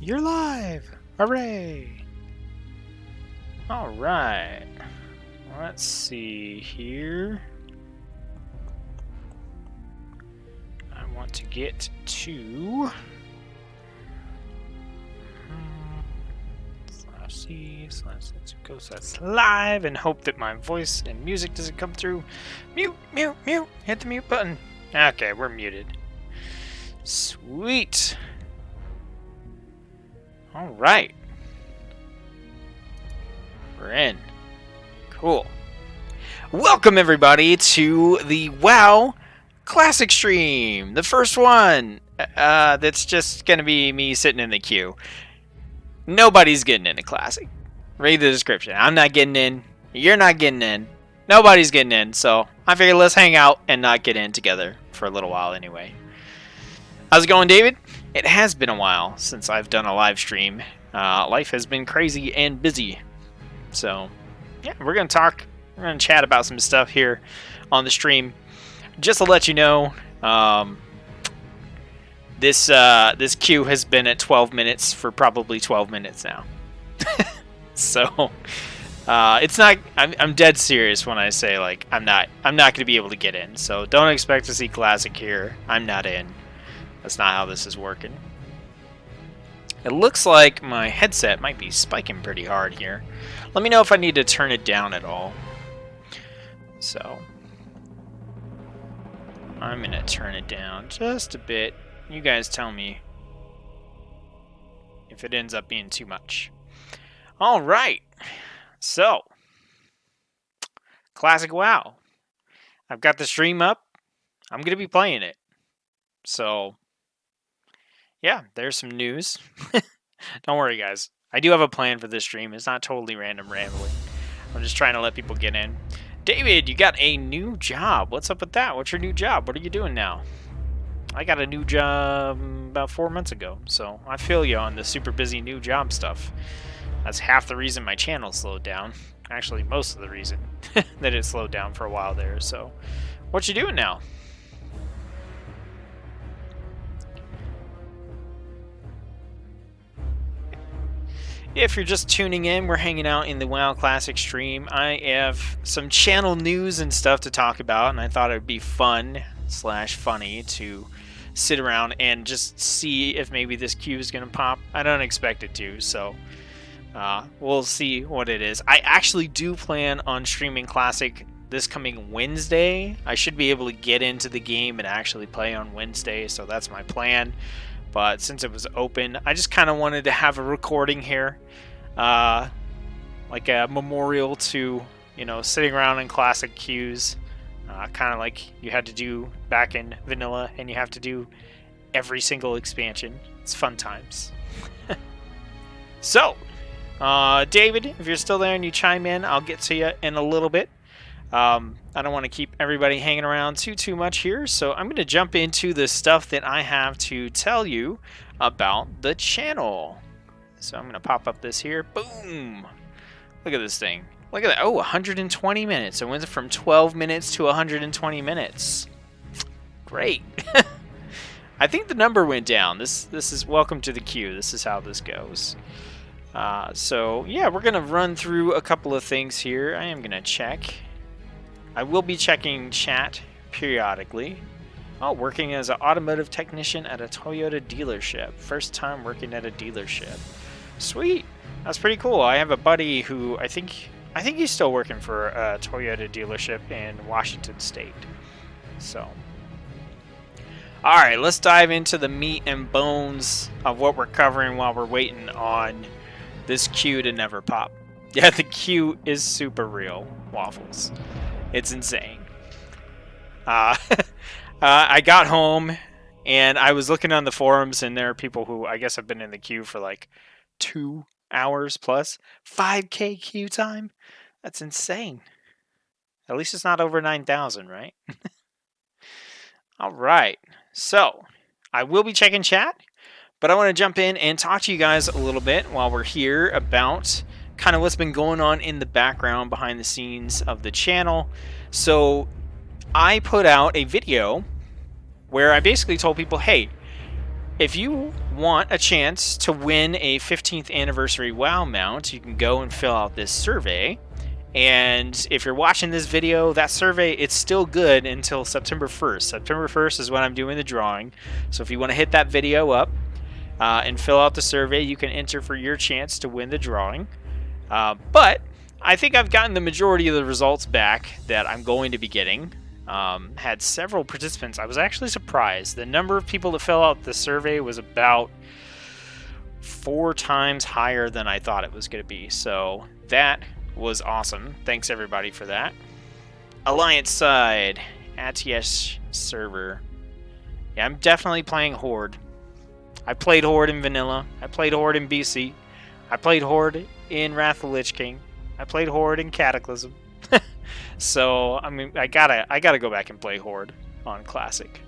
You're live! Hooray! Alright. Let's see here. I want to get to /C/Let's live and hope that my voice and music doesn't come through. Mute, mute, mute. Hit the mute button. Okay, we're muted. Sweet. Alright. We're in. Cool. Welcome everybody to the WoW Classic stream. The first one. That's just gonna be me sitting in the queue. Nobody's getting into Classic. Read the description. I'm not getting in. You're not getting in. Nobody's getting in. So I figured let's hang out and not get in together for a little while anyway. How's it going, David? It has been a while since I've done a live stream. Life has been crazy and busy. So, yeah, we're going to talk. We're going to chat about some stuff here on the stream. Just to let you know, this queue has been at 12 minutes for probably 12 minutes now. So, it's not. I'm dead serious when I say like I'm not going to be able to get in. So don't expect to see Classic here. I'm not in. That's not how this is working. It looks like my headset might be spiking pretty hard here. Let me know if I need to turn it down at all. So, I'm going to turn it down just a bit. You guys tell me if it ends up being too much. Alright, so, Classic WoW. I've got the stream up. I'm going to be playing it. So, yeah, there's some news. Don't worry, guys. I do have a plan for this stream. It's not totally random rambling. I'm just trying to let people get in. David, you got a new job. What's up with that? What's your new job? What are you doing now? I got a new job about 4 months ago, so I feel you on the super busy new job stuff. That's half the reason my channel slowed down. Actually, most of the reason that it slowed down for a while there. So, what you doing now? If you're just tuning in, we're hanging out in the WoW Classic stream. I have some channel news and stuff to talk about, and I thought it would be fun/funny to sit around and just see if maybe this queue is going to pop. I don't expect it to, so we'll see what it is. I actually do plan on streaming Classic this coming Wednesday. I should be able to get into the game and actually play on Wednesday, so that's my plan. But since it was open, I just kind of wanted to have a recording here, like a memorial to, you know, sitting around in Classic queues, kind of like you had to do back in Vanilla, and you have to do every single expansion. It's fun times. So, David, if you're still there and you chime in, I'll get to you in a little bit. I don't want to keep everybody hanging around too much here, so I'm going to jump into the stuff that I have to tell you about the channel. So I'm going to pop up this here. Boom! Look at this thing. Look at that. Oh, 120 minutes. It went from 12 minutes to 120 minutes. Great. I think the number went down. This is welcome to the queue. This is how this goes. So, yeah, we're going to run through a couple of things here. I am going to check. I will be checking chat periodically. Oh, working as an automotive technician at a Toyota dealership. First time working at a dealership. Sweet. That's pretty cool. I have a buddy who I think he's still working for a Toyota dealership in Washington State. So, all right, let's dive into the meat and bones of what we're covering while we're waiting on this queue to never pop. Yeah, the queue is super real, Waffles. It's insane. I got home and I was looking on the forums, and there are people who I guess have been in the queue for like 2 hours plus. 5K queue time? That's insane. At least it's not over 9,000, right? All right. So, I will be checking chat, but I want to jump in and talk to you guys a little bit while we're here about kind of what's been going on in the background behind the scenes of the channel. So I put out a video where I basically told people, hey, if you want a chance to win a 15th anniversary WoW mount, you can go and fill out this survey. And if you're watching this video, that survey, it's still good until September 1st. September 1st is when I'm doing the drawing. So if you want to hit that video up and fill out the survey, you can enter for your chance to win the drawing. But I think I've gotten the majority of the results back that I'm going to be getting. Had several participants. I was actually surprised. The number of people that fill out the survey was about 4 times higher than I thought it was going to be. So that was awesome. Thanks everybody for that. Alliance side, ATS server. Yeah, I'm definitely playing Horde. I played Horde in Vanilla. I played Horde in BC. I played Horde in Wrath of the Lich King. I played Horde in Cataclysm. So I mean, I gotta go back and play Horde on Classic.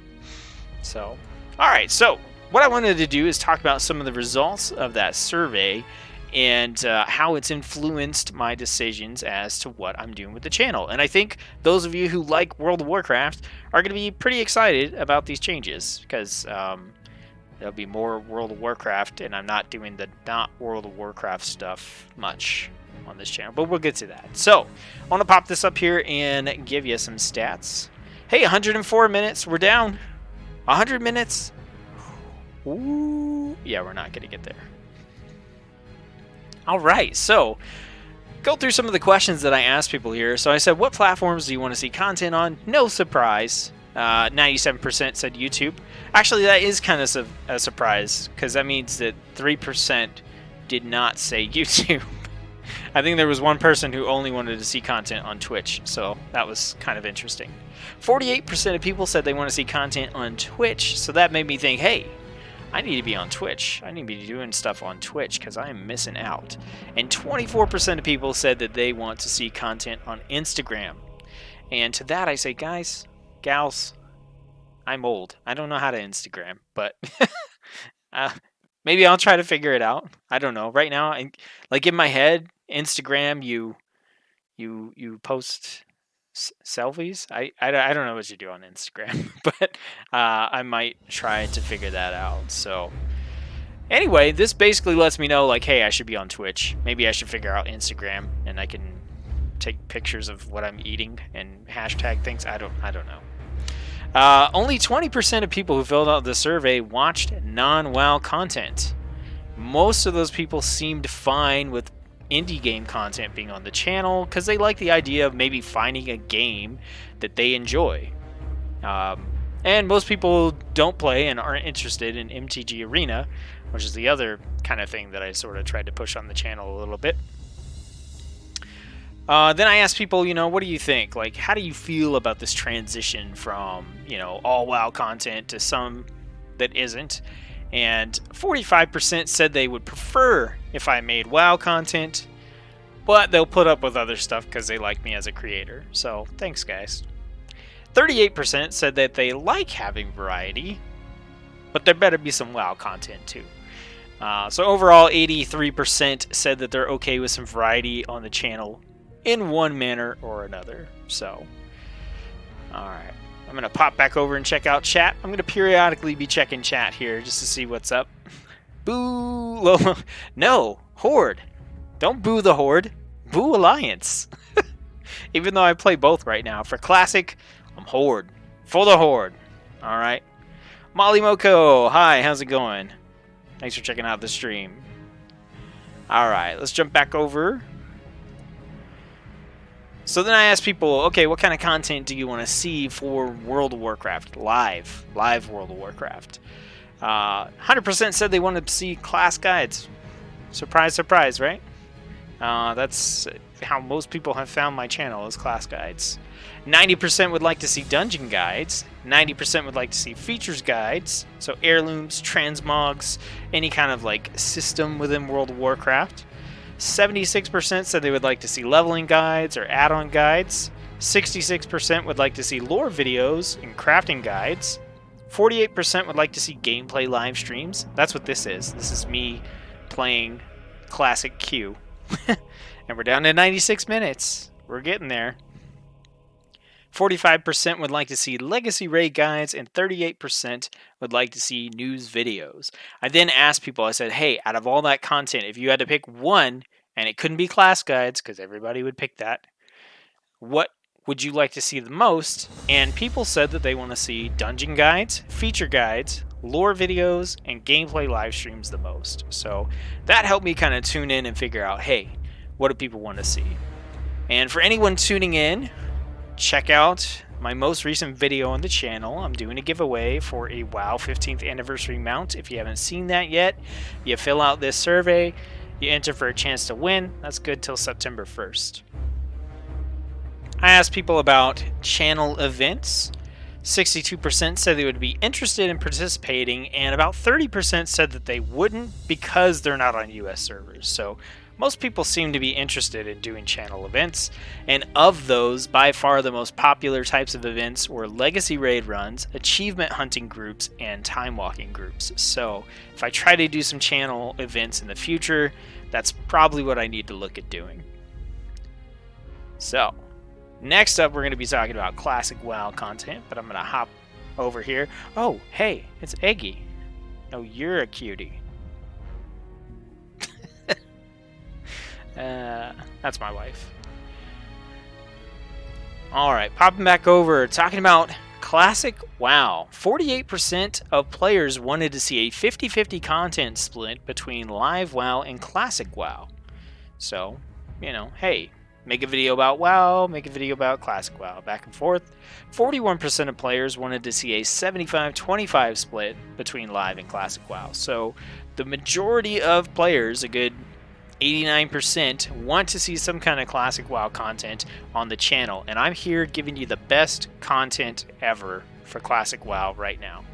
So, all right. So what I wanted to do is talk about some of the results of that survey and how it's influenced my decisions as to what I'm doing with the channel. And I think those of you who like World of Warcraft are going to be pretty excited about these changes because there'll be more World of Warcraft, and I'm not doing the not World of Warcraft stuff much on this channel, but we'll get to that. So I want to pop this up here and give you some stats. Hey, 104 minutes. We're down 100 minutes. Ooh, yeah, we're not going to get there. All right, so go through some of the questions that I asked people here. So I said, what platforms do you want to see content on? No surprise. 97% said YouTube. Actually, that is kind of a surprise because that means that 3% did not say YouTube. I think there was one person who only wanted to see content on Twitch, so that was kind of interesting. 48% of people said they want to see content on Twitch, so that made me think, hey, I need to be on Twitch. I need to be doing stuff on Twitch because I am missing out. And 24% of people said that they want to see content on Instagram. And to that I say, guys, gals, I'm old. I don't know how to Instagram, but maybe I'll try to figure it out. I don't know. Right now, like in my head, Instagram, you post selfies. I don't know what you do on Instagram, but I might try to figure that out. So anyway, this basically lets me know, like, hey, I should be on Twitch. Maybe I should figure out Instagram, and I can take pictures of what I'm eating and hashtag things. I don't know. Only 20% of people who filled out the survey watched non-WoW content. Most of those people seemed fine with indie game content being on the channel because they like the idea of maybe finding a game that they enjoy. And most people don't play and aren't interested in MTG Arena, which is the other kind of thing that I sort of tried to push on the channel a little bit. Then I asked people, what do you think? Like, how do you feel about this transition from, all WoW content to some that isn't? And 45% said they would prefer if I made WoW content, but they'll put up with other stuff because they like me as a creator. So, thanks, guys. 38% said that they like having variety, but there better be some WoW content, too. So, overall, 83% said that they're okay with some variety on the channel in one manner or another. So, alright. I'm going to pop back over and check out chat. I'm going to periodically be checking chat here just to see what's up. Boo! No! Horde! Don't boo the Horde. Boo Alliance. Even though I play both right now. For Classic, I'm Horde. For the Horde. Alright. Molly Moko! Hi, how's it going? Thanks for checking out the stream. Alright, let's jump back over. So then I asked people, okay, what kind of content do you want to see for World of Warcraft? Live World of Warcraft. 100% said they wanted to see class guides. Surprise, surprise, right? That's how most people have found my channel, is class guides. 90% would like to see dungeon guides. 90% would like to see features guides. So heirlooms, transmogs, any kind of like system within World of Warcraft. 76% said they would like to see leveling guides or add-on guides. 66% would like to see lore videos and crafting guides. 48% would like to see gameplay live streams. That's what this is. This is me playing Classic Q. And we're down to 96 minutes. We're getting there. 45% would like to see legacy raid guides, and 38% would like to see news videos. I then asked people, I said, hey, out of all that content, if you had to pick one, and it couldn't be class guides because everybody would pick that, what would you like to see the most? And people said that they want to see dungeon guides, feature guides, lore videos, and gameplay live streams the most. So that helped me kind of tune in and figure out, hey, what do people want to see? And for anyone tuning in, check out my most recent video on the channel. I'm doing a giveaway for a WoW 15th anniversary mount. If you haven't seen that yet, you fill out this survey, you enter for a chance to win. That's good till September 1st. I asked people about channel events. 62% said they would be interested in participating, and about 30% said that they wouldn't because they're not on US servers. So most people seem to be interested in doing channel events, and of those, by far the most popular types of events were legacy raid runs, achievement hunting groups, and time walking groups. So if I try to do some channel events in the future, that's probably what I need to look at doing. So next up, we're going to be talking about classic WoW content, but I'm going to hop over here. Oh, hey, it's Eggy. Oh, you're a cutie. That's my wife. Alright, popping back over, talking about classic WoW. 48% of players wanted to see a 50-50 content split between live WoW and classic WoW. So, you know, hey, make a video about WoW, make a video about classic WoW, back and forth. 41% of players wanted to see a 75-25 split between live and classic WoW. So the majority of players, a good 89%, want to see some kind of classic WoW content on the channel. And I'm here giving you the best content ever for classic WoW right now.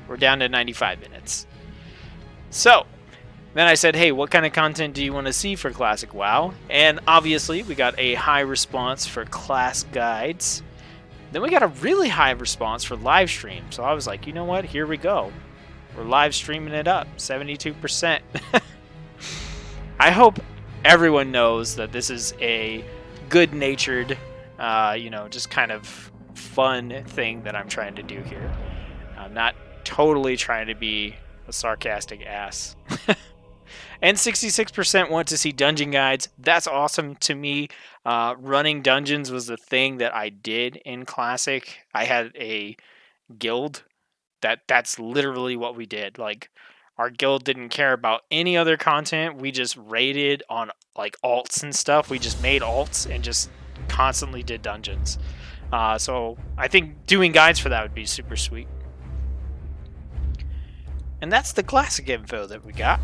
We're down to 95 minutes. So then I said, hey, what kind of content do you want to see for classic WoW? And obviously we got a high response for class guides. Then we got a really high response for live stream. So I was like, you know what? Here we go. We're live streaming it up. 72%. I hope everyone knows that this is a good-natured, just kind of fun thing that I'm trying to do here. I'm not totally trying to be a sarcastic ass. And 66% want to see dungeon guides. That's awesome to me. Running dungeons was the thing that I did in Classic. I had a guild. That's literally what we did. Like, our guild didn't care about any other content. We just raided on like alts and stuff. We just made alts and just constantly did dungeons. So I think doing guides for that would be super sweet. And that's the classic info that we got.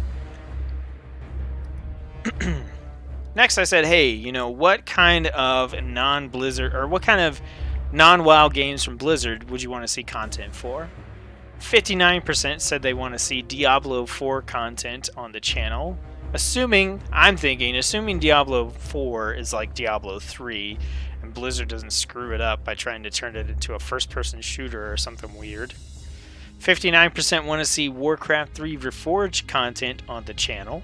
Next I said, hey, you know, what kind of non-Blizzard or what kind of non-WoW games from Blizzard would you want to see content for? 59% said they want to see Diablo 4 content on the channel. Assuming Diablo 4 is like Diablo 3 and Blizzard doesn't screw it up by trying to turn it into a first-person shooter or something weird. 59% want to see Warcraft 3 Reforged content on the channel.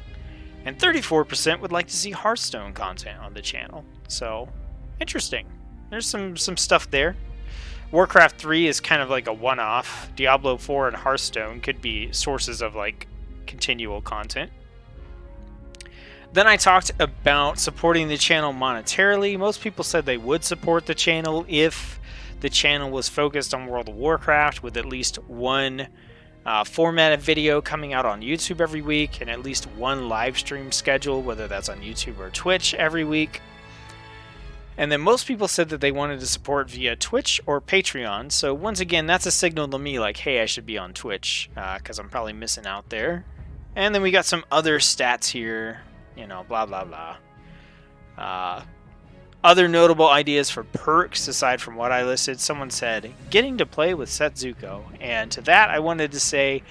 And 34% would like to see Hearthstone content on the channel. So, interesting. There's some stuff there. Warcraft 3 is kind of like a one-off. Diablo 4 and Hearthstone could be sources of like continual content. Then I talked about supporting the channel monetarily. Most people said they would support the channel if the channel was focused on World of Warcraft with at least one formatted video coming out on YouTube every week and at least one live stream schedule, whether that's on YouTube or Twitch every week. And then most people said that they wanted to support via Twitch or Patreon. So once again, that's a signal to me like, hey, I should be on Twitch because I'm probably missing out there. And then we got some other stats here, you know, blah, blah, blah. Other notable ideas for perks aside from what I listed. Someone said, getting to play with Setsuko. And to that, I wanted to say,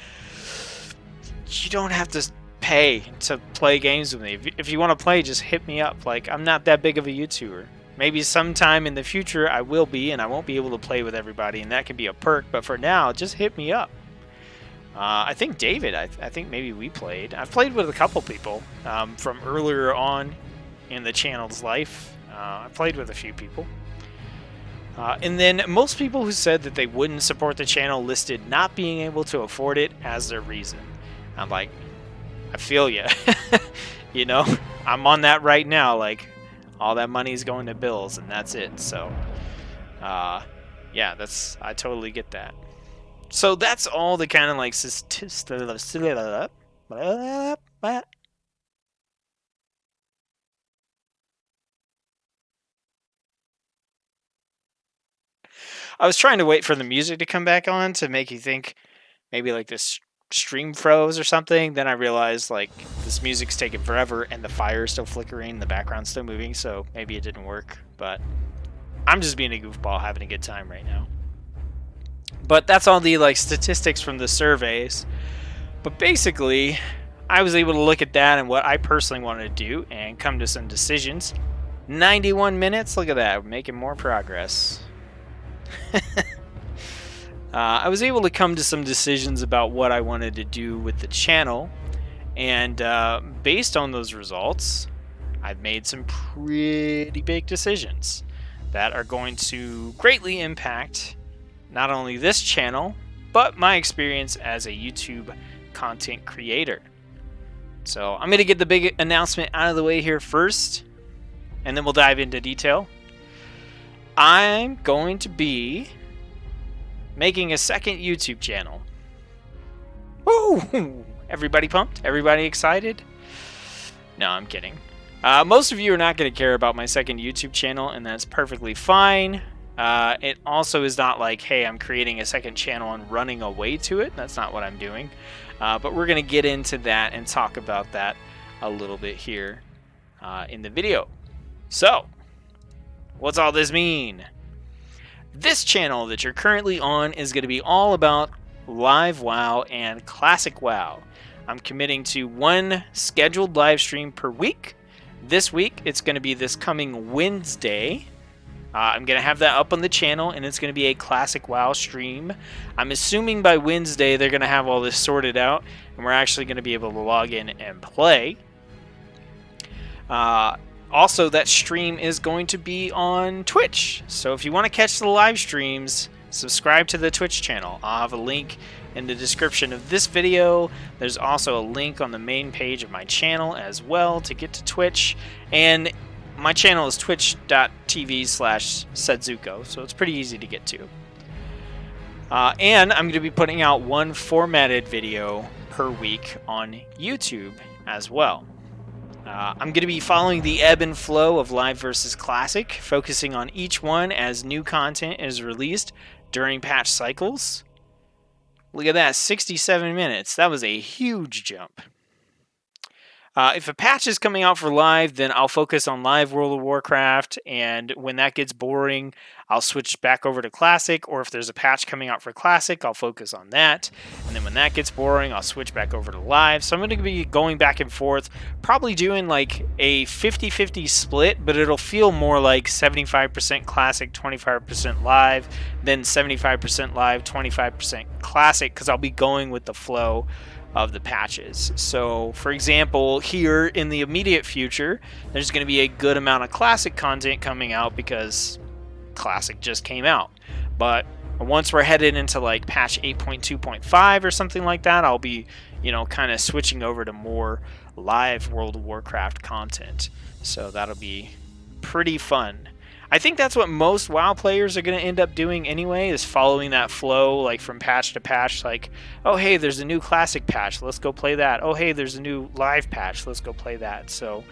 you don't have to pay to play games with me. If you want to play, just hit me up. Like, I'm not that big of a YouTuber. Maybe sometime in the future I will be, and I won't be able to play with everybody, and that can be a perk. But for now, just hit me up. I think David, I think maybe we played. I've played with a couple people from earlier on in the channel's life. I've played with a few people. And then most people who said that they wouldn't support the channel listed not being able to afford it as their reason. I'm like, I feel you. You know, I'm on that right now. Like, all that money is going to bills, and that's it. So, yeah, I totally get that. So that's all the kind of like I was trying to wait for the music to come back on to make you think maybe like this stream froze or something. Then I realized like this music's taking forever and the fire's still flickering, the background's still moving, so maybe it didn't work. But I'm just being a goofball, having a good time right now. But that's all the like statistics from the surveys. But basically, I was able to look at that and what I personally wanted to do and come to some decisions. 91 minutes, look at that, we're making more progress. I was able to come to some decisions about what I wanted to do with the channel, and based on those results, I've made some pretty big decisions that are going to greatly impact not only this channel, but my experience as a YouTube content creator. So I'm going to get the big announcement out of the way here first, and then we'll dive into detail. I'm going to be making a second YouTube channel. Woo! Everybody pumped? Everybody excited? No, I'm kidding. Most of you are not going to care about my second YouTube channel, and that's perfectly fine. It also is not like, hey, I'm creating a second channel and running away to it. That's not what I'm doing. But we're going to get into that and talk about that a little bit here in the video. So, what's all this mean? This channel that you're currently on is going to be all about live WoW and classic WoW. I'm committing to one scheduled live stream per week. This week, it's going to be this coming Wednesday. I'm going to have that up on the channel, and it's going to be a classic WoW stream. I'm assuming by Wednesday they're going to have all this sorted out, and we're actually going to be able to log in and play. Also, that stream is going to be on Twitch. So if you want to catch the live streams, subscribe to the Twitch channel. I'll have a link in the description of this video. There's also a link on the main page of my channel as well to get to Twitch. And my channel is twitch.tv/Sedzuko, so it's pretty easy to get to. And I'm going to be putting out one formatted video per week on YouTube as well. I'm going to be following the ebb and flow of live versus classic, focusing on each one as new content is released during patch cycles. Look at that, 67 minutes. That was a huge jump. If a patch is coming out for live, then I'll focus on live World of Warcraft, and when that gets boring, I'll switch back over to Classic, or if there's a patch coming out for Classic, I'll focus on that, and then when that gets boring, I'll switch back over to live. So I'm going to be going back and forth, probably doing like a 50-50 split, but it'll feel more like 75% Classic, 25% live, then 75% live, 25% Classic, because I'll be going with the flow of the patches. So for example, here in the immediate future, there's going to be a good amount of classic content coming out because classic just came out. But once we're headed into like patch 8.2.5 or something like that, I'll be, kind of switching over to more live World of Warcraft content. So that'll be pretty fun. I think that's what most WoW players are going to end up doing anyway, is following that flow, like from patch to patch, like, oh hey, there's a new classic patch, let's go play that. Oh hey, there's a new live patch, let's go play that. So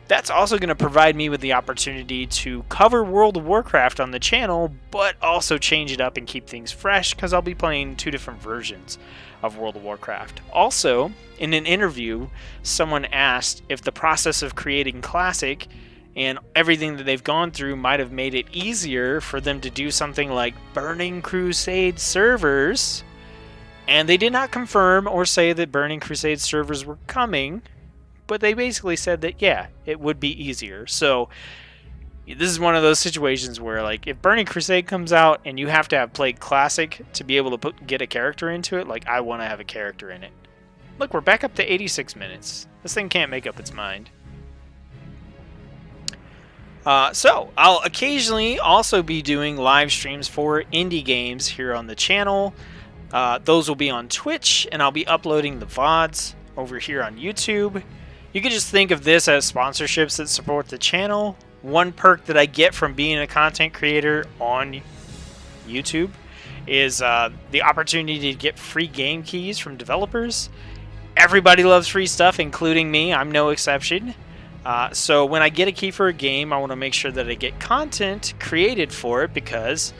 that's also going to provide me with the opportunity to cover World of Warcraft on the channel, but also change it up and keep things fresh, because I'll be playing two different versions of World of Warcraft. Also, in an interview, someone asked if the process of creating classic and everything that they've gone through might have made it easier for them to do something like Burning Crusade servers. And they did not confirm or say that Burning Crusade servers were coming, but they basically said that, yeah, it would be easier. So this is one of those situations where, like, if Burning Crusade comes out and you have to have played Classic to be able to get a character into it, like, I want to have a character in it. Look, we're back up to 86 minutes. This thing can't make up its mind. So I'll occasionally also be doing live streams for indie games here on the channel. Those will be on Twitch, and I'll be uploading the VODs over here on YouTube. You can just think of this as sponsorships that support the channel. One perk that I get from being a content creator on YouTube is the opportunity to get free game keys from developers. Everybody loves free stuff, including me. I'm no exception. So when I get a key for a game, I want to make sure that I get content created for it, because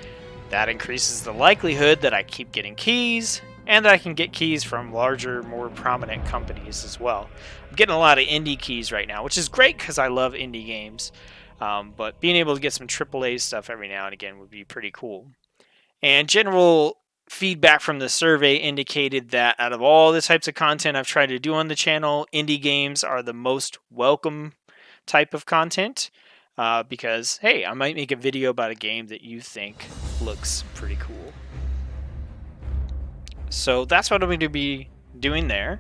that increases the likelihood that I keep getting keys, and that I can get keys from larger, more prominent companies as well. I'm getting a lot of indie keys right now, which is great because I love indie games. But being able to get some AAA stuff every now and again would be pretty cool. And general feedback from the survey indicated that out of all the types of content I've tried to do on the channel, indie games are the most welcome type of content. Because, hey, I might make a video about a game that you think looks pretty cool. So that's what I'm going to be doing there.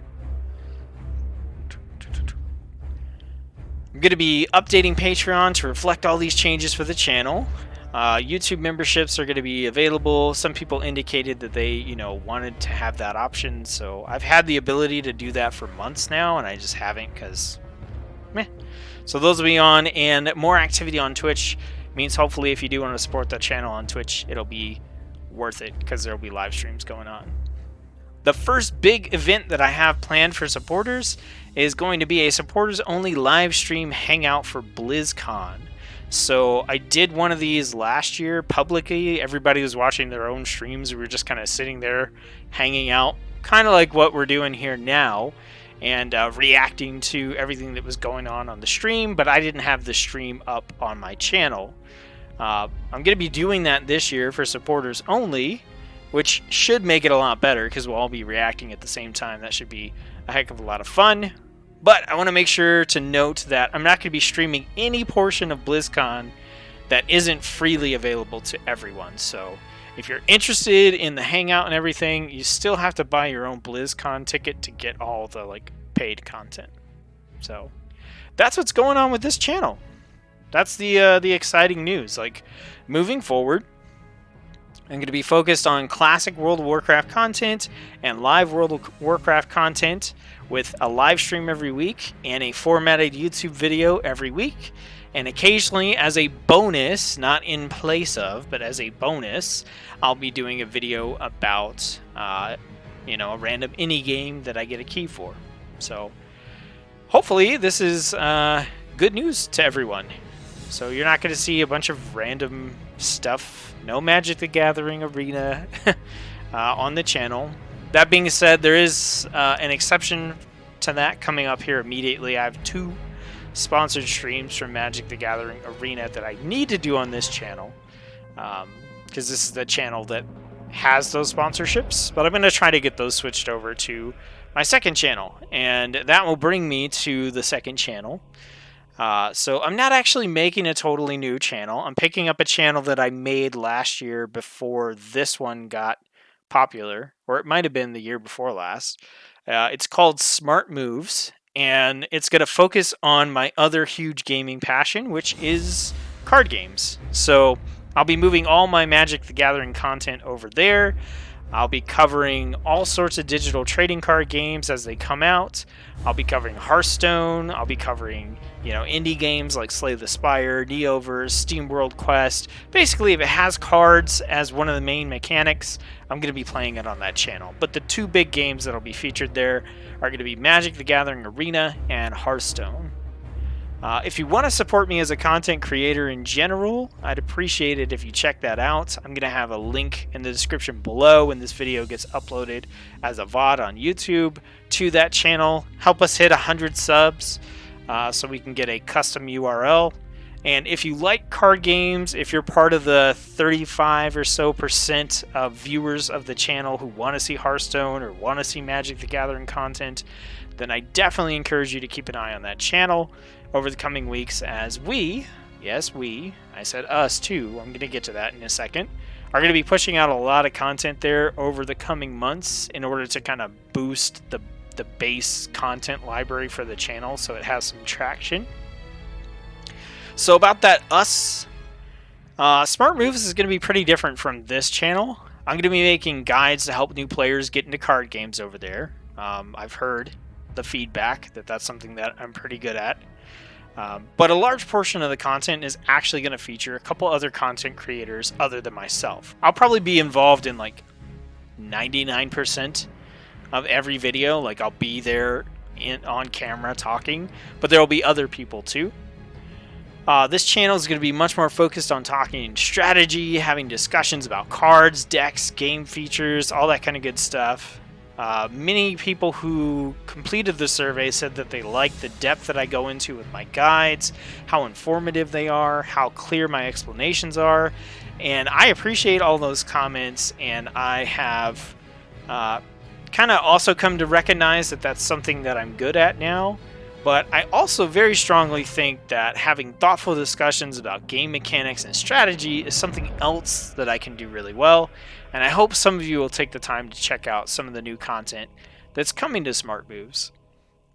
I'm going to be updating Patreon to reflect all these changes for the channel. YouTube memberships are going to be available. Some people indicated that they, wanted to have that option. So I've had the ability to do that for months now, and I just haven't because, meh. So those will be on, and more activity on Twitch means hopefully if you do want to support the channel on Twitch, it'll be worth it because there'll be live streams going on. The first big event that I have planned for supporters is going to be a supporters-only live stream hangout for BlizzCon. So I did one of these last year publicly. Everybody was watching their own streams. We were just kind of sitting there hanging out, kind of like what we're doing here now, and reacting to everything that was going on the stream, but I didn't have the stream up on my channel. I'm going to be doing that this year for supporters only, which should make it a lot better because we'll all be reacting at the same time. That should be a heck of a lot of fun. But I want to make sure to note that I'm not going to be streaming any portion of BlizzCon that isn't freely available to everyone. So if you're interested in the hangout and everything, you still have to buy your own BlizzCon ticket to get all the paid content. So that's what's going on with this channel. That's the exciting news. Moving forward, I'm going to be focused on classic World of Warcraft content and live World of Warcraft content with a live stream every week and a formatted YouTube video every week. And occasionally, as a bonus, not in place of, but as a bonus, I'll be doing a video about, a random indie game that I get a key for. So hopefully this is good news to everyone. So you're not going to see a bunch of random stuff. No Magic the Gathering Arena on the channel. That being said, there is an exception to that coming up here immediately. I have 2 sponsored streams from Magic the Gathering Arena that I need to do on this channel, because this is the channel that has those sponsorships. But I'm going to try to get those switched over to my second channel, and that will bring me to the second channel. So I'm not actually making a totally new channel. I'm picking up a channel that I made last year before this one got popular, or it might have been the year before last. It's called Smart Moves, and it's going to focus on my other huge gaming passion, which is card games. So I'll be moving all my Magic the Gathering content over there. I'll be covering all sorts of digital trading card games as they come out. I'll be covering Hearthstone. I'll be covering, indie games like Slay the Spire, Neoverse, Steam World Quest. Basically, if it has cards as one of the main mechanics, I'm going to be playing it on that channel. But the 2 big games that'll be featured there are going to be Magic the Gathering Arena and Hearthstone. If you want to support me as a content creator in general, I'd appreciate it if you check that out. I'm going to have a link in the description below when this video gets uploaded as a VOD on YouTube to that channel. Help us hit 100 subs so we can get a custom URL. And if you like card games, if you're part of the 35% or so of viewers of the channel who want to see Hearthstone or want to see Magic the Gathering content, then I definitely encourage you to keep an eye on that channel over the coming weeks as we, yes we, I said us too, I'm going to get to that in a second, are going to be pushing out a lot of content there over the coming months in order to kind of boost the base content library for the channel so it has some traction. So about that us, Smart Moves is going to be pretty different from this channel. I'm going to be making guides to help new players get into card games over there. I've heard the feedback that that's something that I'm pretty good at. But a large portion of the content is actually going to feature a couple other content creators other than myself. I'll probably be involved in like 99% of every video. Like I'll be there on camera talking, but there will be other people too. This channel is going to be much more focused on talking strategy, having discussions about cards, decks, game features, all that kind of good stuff. Many people who completed the survey said that they liked the depth that I go into with my guides, how informative they are, how clear my explanations are, and I appreciate all those comments, and I have kind of also come to recognize that that's something that I'm good at now. But I also very strongly think that having thoughtful discussions about game mechanics and strategy is something else that I can do really well. And I hope some of you will take the time to check out some of the new content that's coming to Smart Moves.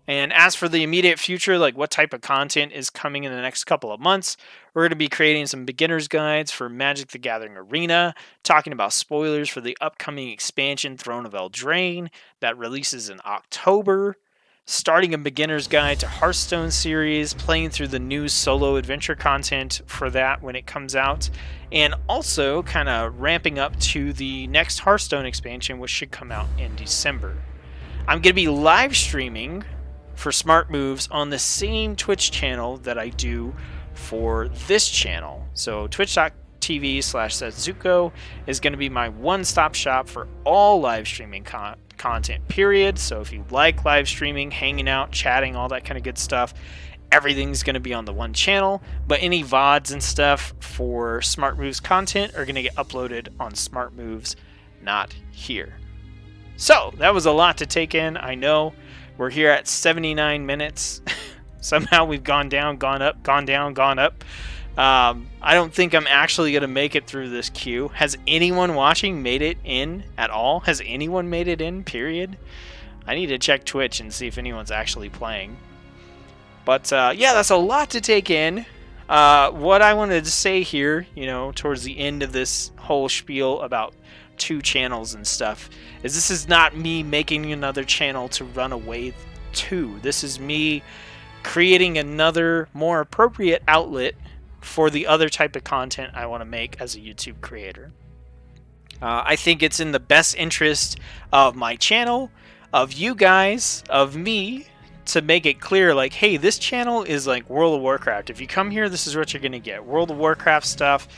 And as for the immediate future, like what type of content is coming in the next couple of months, we're going to be creating some beginner's guides for Magic the Gathering Arena, talking about spoilers for the upcoming expansion Throne of Eldraine that releases in October, starting a beginner's guide to Hearthstone series, playing through the new solo adventure content for that when it comes out, and also kind of ramping up to the next Hearthstone expansion, which should come out in December. I'm going to be live streaming for Smart Moves on the same Twitch channel that I do for this channel. So twitch.tv/Setsuko is going to be my one-stop shop for all live streaming content, period. So if you like live streaming, hanging out, chatting, all that kind of good stuff, everything's going to be on the one channel. But any VODs and stuff for Smart Moves content are going to get uploaded on Smart Moves, not here. So that was a lot to take in. I know we're here at 79 minutes. Somehow we've gone down, gone up, gone down, gone up. I don't think I'm actually going to make it through this queue. Has anyone watching made it in at all? Has anyone made it in, period? I need to check Twitch and see if anyone's actually playing. But yeah, that's a lot to take in. What I wanted to say here, towards the end of this whole spiel about two channels and stuff, is this is not me making another channel to run away to. This is me creating another more appropriate outlet for the other type of content I want to make as a YouTube creator. I think it's in the best interest of my channel, of you guys, of me, to make it clear, like, hey, this channel is like World of Warcraft. If you come here, this is what you're going to get. World of Warcraft stuff,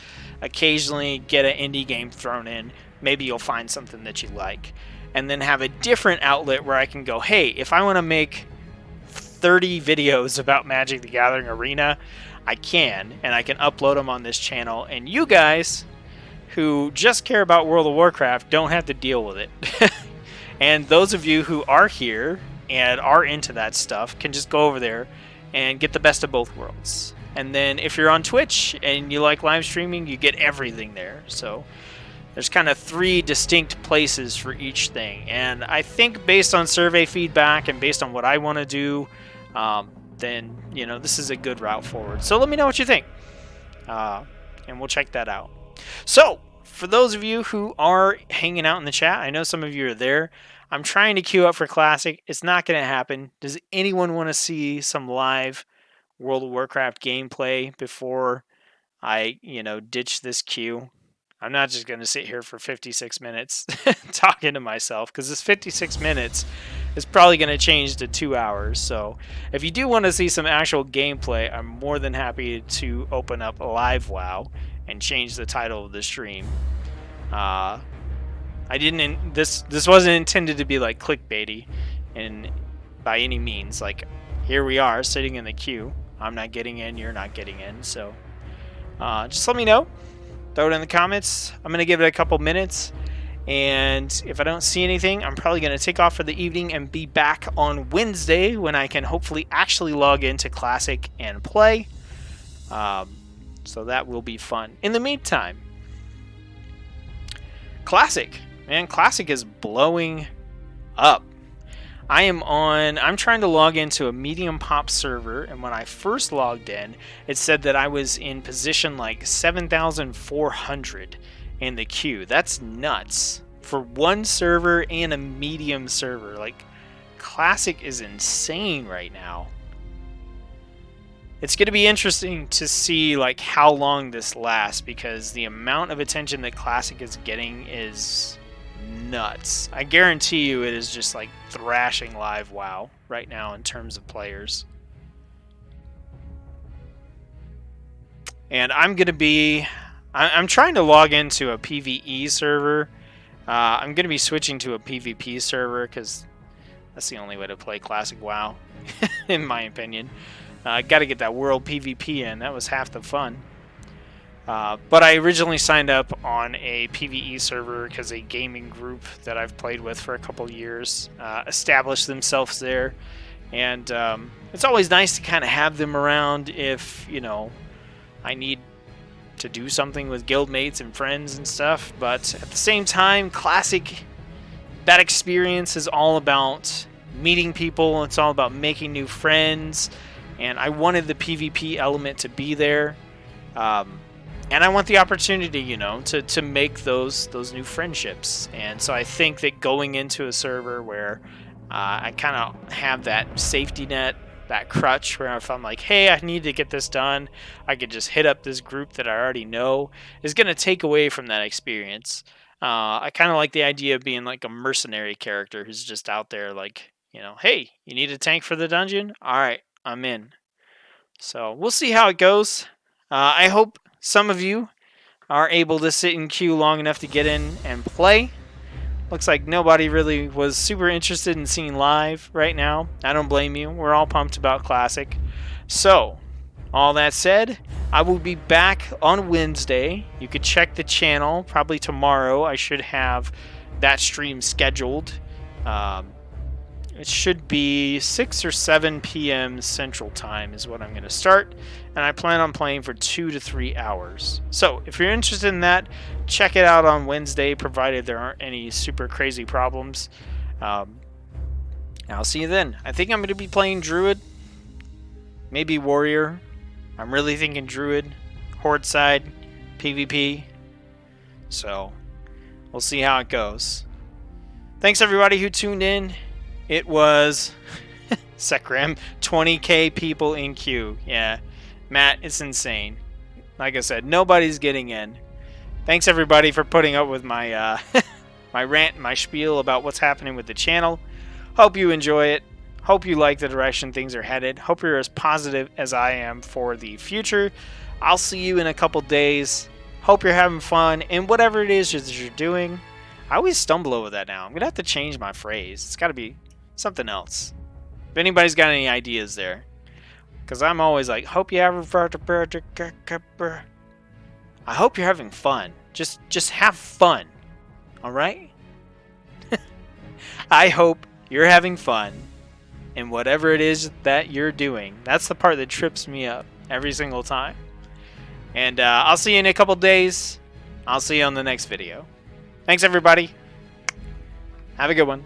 occasionally get an indie game thrown in. Maybe you'll find something that you like. And then have a different outlet where I can go, hey, if I want to make 30 videos about Magic the Gathering Arena, I can, and I can upload them on this channel. And you guys who just care about World of Warcraft don't have to deal with it. And those of you who are here and are into that stuff can just go over there and get the best of both worlds. And then if you're on Twitch and you like live streaming, you get everything there. So there's kind of 3 distinct places for each thing. And I think based on survey feedback and based on what I want to do, then, this is a good route forward. So let me know what you think. And we'll check that out. So for those of you who are hanging out in the chat, I know some of you are there. I'm trying to queue up for Classic. It's not going to happen. Does anyone want to see some live World of Warcraft gameplay before I, ditch this queue? I'm not just going to sit here for 56 minutes talking to myself, because this 56 minutes is probably going to change to 2 hours. So if you do want to see some actual gameplay, I'm more than happy to open up a live WoW and change the title of the stream. This wasn't intended to be like clickbaity and by any means. Like, here we are sitting in the queue. I'm not getting in, you're not getting in. So just let me know. Throw it in the comments. I'm going to give it a couple minutes. And if I don't see anything, I'm probably going to take off for the evening and be back on Wednesday when I can hopefully actually log into Classic and play. So that will be fun. In the meantime, Classic. Man, Classic is blowing up. I'm trying to log into a medium pop server, and when I first logged in, it said that I was in position like 7,400 in the queue. That's nuts. For one server and a medium server. Like, Classic is insane right now. It's going to be interesting to see like how long this lasts, because the amount of attention that Classic is getting is nuts. I guarantee you it is just like thrashing live WoW right now in terms of players. And I'm trying to log into a PvE server. I'm going to be switching to a PvP server because that's the only way to play Classic WoW, in my opinion. Got to get that world PvP in. That was half the fun. But I originally signed up on a PvE server because a gaming group that I've played with for a couple years established themselves there. And it's always nice to kind of have them around if, you know, I need to do something with guildmates and friends and stuff. But at the same time, Classic, that experience is all about meeting people. It's all about making new friends. And I wanted the PvP element to be there. And I want the opportunity, you know, to make those new friendships. And so I think that going into a server where I kind of have that safety net, that crutch, where if I'm like, hey, I need to get this done, I could just hit up this group that I already know, is going to take away from that experience. I kind of like the idea of being like a mercenary character who's just out there like, you know, hey, you need a tank for the dungeon? All right, I'm in. So we'll see how it goes. I hope some of you are able to sit in queue long enough to get in and play. Looks like nobody really was super interested in seeing live right now. I don't blame you. We're all pumped about Classic. So, all that said, I will be back on Wednesday. You could check the channel. Probably tomorrow I should have that stream scheduled. It should be 6 or 7 p.m. Central Time is what I'm going to start, and I plan on playing for 2 to 3 hours. So if you're interested in that, check it out on Wednesday, provided there aren't any super crazy problems. I'll see you then. I think I'm going to be playing Druid, maybe Warrior. I'm really thinking Druid, Horde side, PvP. So we'll see how it goes. Thanks everybody who tuned in. It was Sekram, 20k people in queue. Yeah, Matt, it's insane. Like I said, nobody's getting in. Thanks everybody for putting up with my my rant, my spiel about what's happening with the channel. Hope you enjoy it. Hope you like the direction things are headed. Hope you're as positive as I am for the future. I'll see you in a couple days. Hope you're having fun in whatever it is that you're doing. I always stumble over that now. I'm gonna have to change my phrase. It's got to be something else. If anybody's got any ideas there, because I'm always like, hope you have I hope you're having fun. Just have fun. All right? I hope you're having fun in whatever it is that you're doing. That's the part that trips me up every single time. And I'll see you in a couple days. I'll see you on the next video. Thanks everybody. Have a good one.